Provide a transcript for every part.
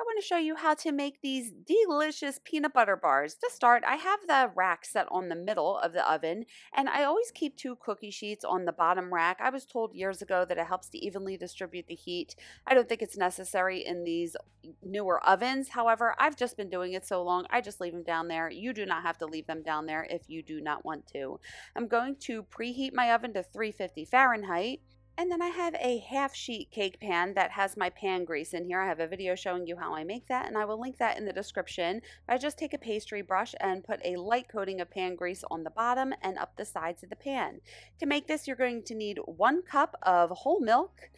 I want to show you how to make these delicious peanut butter bars. To start, I have the rack set on the middle of the oven, and I always keep two cookie sheets on the bottom rack. I was told years ago that it helps to evenly distribute the heat. I don't think it's necessary in these newer ovens. However, I've just been doing it so long, I just leave them down there. You do not have to leave them down there if you do not want to. I'm going to preheat my oven to 350 Fahrenheit. And then I have a half sheet cake pan that has my pan grease in here. I have a video showing you how I make that, and I will link that in the description. I just take a pastry brush and put a light coating of pan grease on the bottom and up the sides of the pan. To make this, you're going to need 1 cup of whole milk,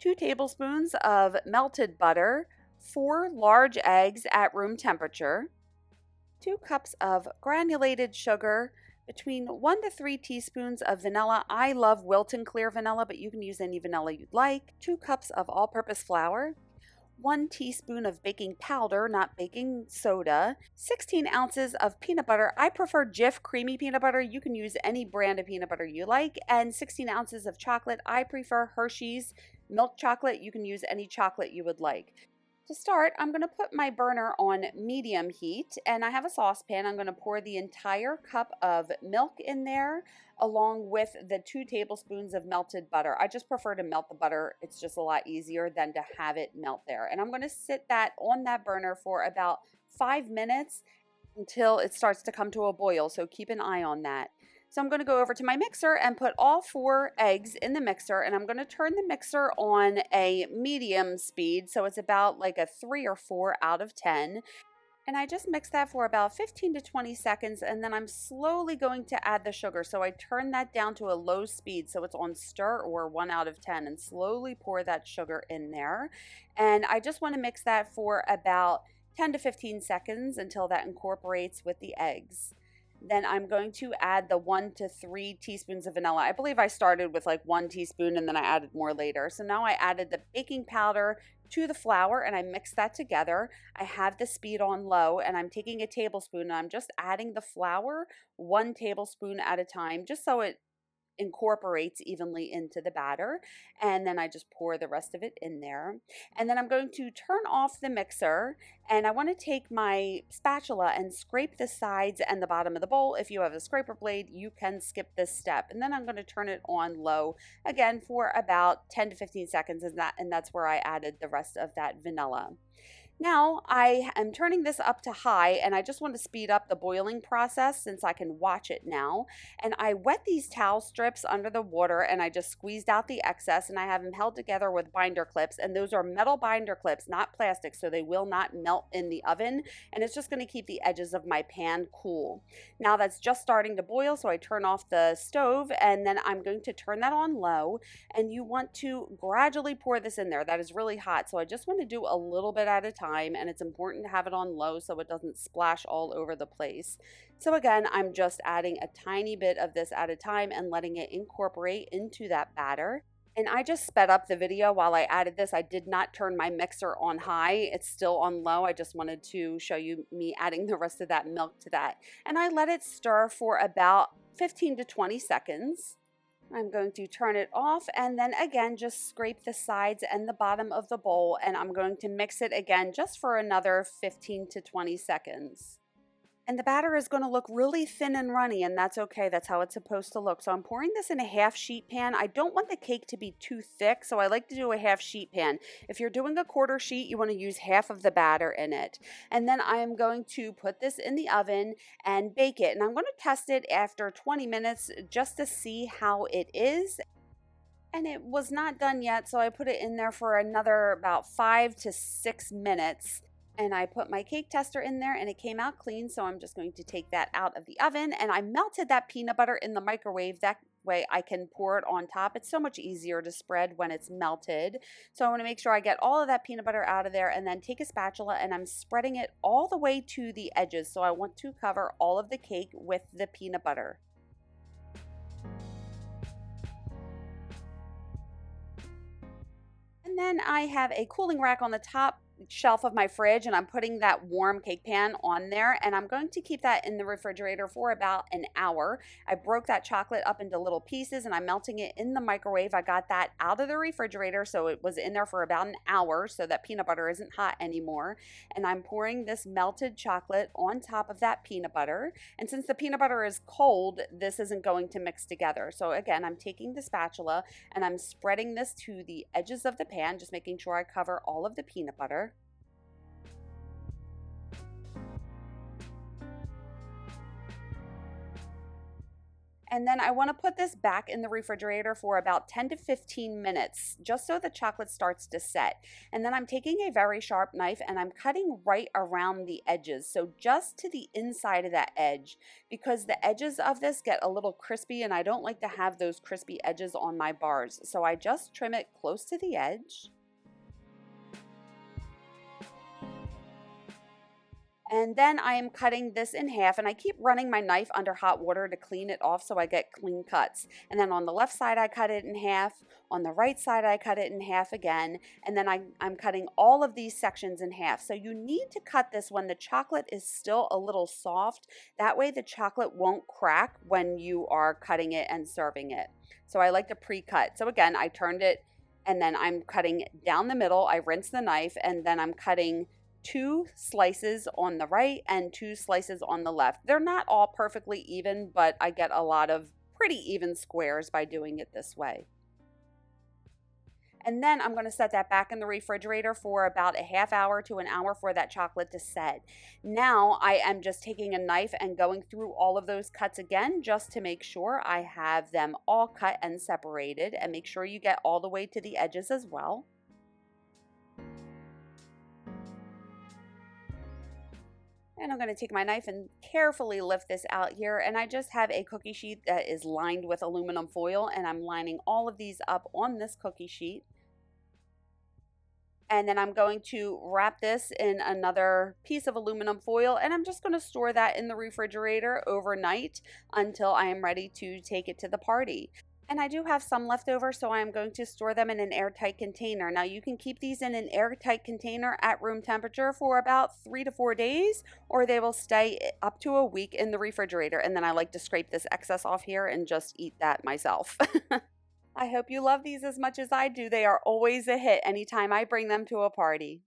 2 tablespoons of melted butter, 4 large eggs at room temperature, 2 cups of granulated sugar, between 1 to 3 teaspoons of vanilla. I love Wilton clear vanilla, but you can use any vanilla you'd like. 2 cups of all-purpose flour, 1 teaspoon of baking powder, not baking soda, 16 ounces of peanut butter. I prefer Jif creamy peanut butter. You can use any brand of peanut butter you like, and 16 ounces of chocolate. I prefer Hershey's milk chocolate. You can use any chocolate you would like. To start, I'm going to put my burner on medium heat, and I have a saucepan. I'm going to pour the entire cup of milk in there along with the 2 tablespoons of melted butter. I just prefer to melt the butter. It's just a lot easier than to have it melt there. And I'm going to sit that on that burner for about 5 minutes until it starts to come to a boil, so keep an eye on that. So I'm going to go over to my mixer and put all 4 eggs in the mixer, and I'm going to turn the mixer on a medium speed, so it's about like a 3 or 4 out of 10. And I just mix that for about 15 to 20 seconds, and then I'm slowly going to add the sugar. So I turn that down to a low speed, so it's on stir or 1 out of 10, and slowly pour that sugar in there. And I just want to mix that for about 10 to 15 seconds until that incorporates with the eggs. Then I'm going to add the 1 to 3 teaspoons of vanilla. I believe I started with like 1 teaspoon and then I added more later. So now I added the baking powder to the flour and I mix that together. I have the speed on low and I'm taking a tablespoon and I'm just adding the flour 1 tablespoon at a time, just so it incorporates evenly into the batter. And then I just pour the rest of it in there. And then I'm going to turn off the mixer, and I want to take my spatula and scrape the sides and the bottom of the bowl. If you have a scraper blade, you can skip this step. And then I'm going to turn it on low again for about 10 to 15 seconds, and that's where I added the rest of that vanilla. Now I am turning this up to high, and I just want to speed up the boiling process since I can watch it now. And I wet these towel strips under the water and I just squeezed out the excess, and I have them held together with binder clips, and those are metal binder clips, not plastic, so they will not melt in the oven, and it's just going to keep the edges of my pan cool. Now that's just starting to boil, so I turn off the stove, and then I'm going to turn that on low, and you want to gradually pour this in there. That is really hot, so I just want to do a little bit at a time, and it's important to have it on low so it doesn't splash all over the place. So again, I'm just adding a tiny bit of this at a time and letting it incorporate into that batter. And I just sped up the video while I added this. I did not turn my mixer on high. It's still on low. I just wanted to show you me adding the rest of that milk to that. And I let it stir for about 15 to 20 seconds. I'm going to turn it off, and then again just scrape the sides and the bottom of the bowl, and I'm going to mix it again just for another 15 to 20 seconds. And the batter is going to look really thin and runny, and that's okay. That's how it's supposed to look. So I'm pouring this in a half sheet pan. I don't want the cake to be too thick, so I like to do a half sheet pan. If you're doing a quarter sheet, you want to use half of the batter in it. And then I am going to put this in the oven and bake it. And I'm going to test it after 20 minutes just to see how it is. And it was not done yet, so I put it in there for another about 5 to 6 minutes. And I put my cake tester in there and it came out clean, so I'm just going to take that out of the oven. And I melted that peanut butter in the microwave. That way I can pour it on top. It's so much easier to spread when it's melted. So I want to make sure I get all of that peanut butter out of there, and then take a spatula and I'm spreading it all the way to the edges. So I want to cover all of the cake with the peanut butter. And then I have a cooling rack on the top shelf of my fridge and I'm putting that warm cake pan on there, and I'm going to keep that in the refrigerator for about an hour. I broke that chocolate up into little pieces and I'm melting it in the microwave. I got that out of the refrigerator, so it was in there for about an hour so that peanut butter isn't hot anymore. And I'm pouring this melted chocolate on top of that peanut butter. And since the peanut butter is cold, this isn't going to mix together. So again, I'm taking the spatula and I'm spreading this to the edges of the pan, just making sure I cover all of the peanut butter. And then I want to put this back in the refrigerator for about 10 to 15 minutes, just so the chocolate starts to set. And then I'm taking a very sharp knife and I'm cutting right around the edges. So just to the inside of that edge, because the edges of this get a little crispy and I don't like to have those crispy edges on my bars. So I just trim it close to the edge. And then I am cutting this in half, and I keep running my knife under hot water to clean it off so I get clean cuts. And then on the left side, I cut it in half. On the right side, I cut it in half again. And then I'm cutting all of these sections in half. So you need to cut this when the chocolate is still a little soft. That way the chocolate won't crack when you are cutting it and serving it. So I like to pre-cut. So again, I turned it and then I'm cutting down the middle. I rinse the knife and then I'm cutting two slices on the right and two slices on the left. They're not all perfectly even, but I get a lot of pretty even squares by doing it this way. And then I'm going to set that back in the refrigerator for about a half hour to an hour for that chocolate to set. Now I am just taking a knife and going through all of those cuts again just to make sure I have them all cut and separated, and make sure you get all the way to the edges as well. And I'm going to take my knife and carefully lift this out here. And I just have a cookie sheet that is lined with aluminum foil. And I'm lining all of these up on this cookie sheet. And then I'm going to wrap this in another piece of aluminum foil. And I'm just going to store that in the refrigerator overnight until I am ready to take it to the party. And I do have some left over, so I'm going to store them in an airtight container. Now you can keep these in an airtight container at room temperature for about 3 to 4 days, or they will stay up to a week in the refrigerator. And then I like to scrape this excess off here and just eat that myself. I hope you love these as much as I do. They are always a hit anytime I bring them to a party.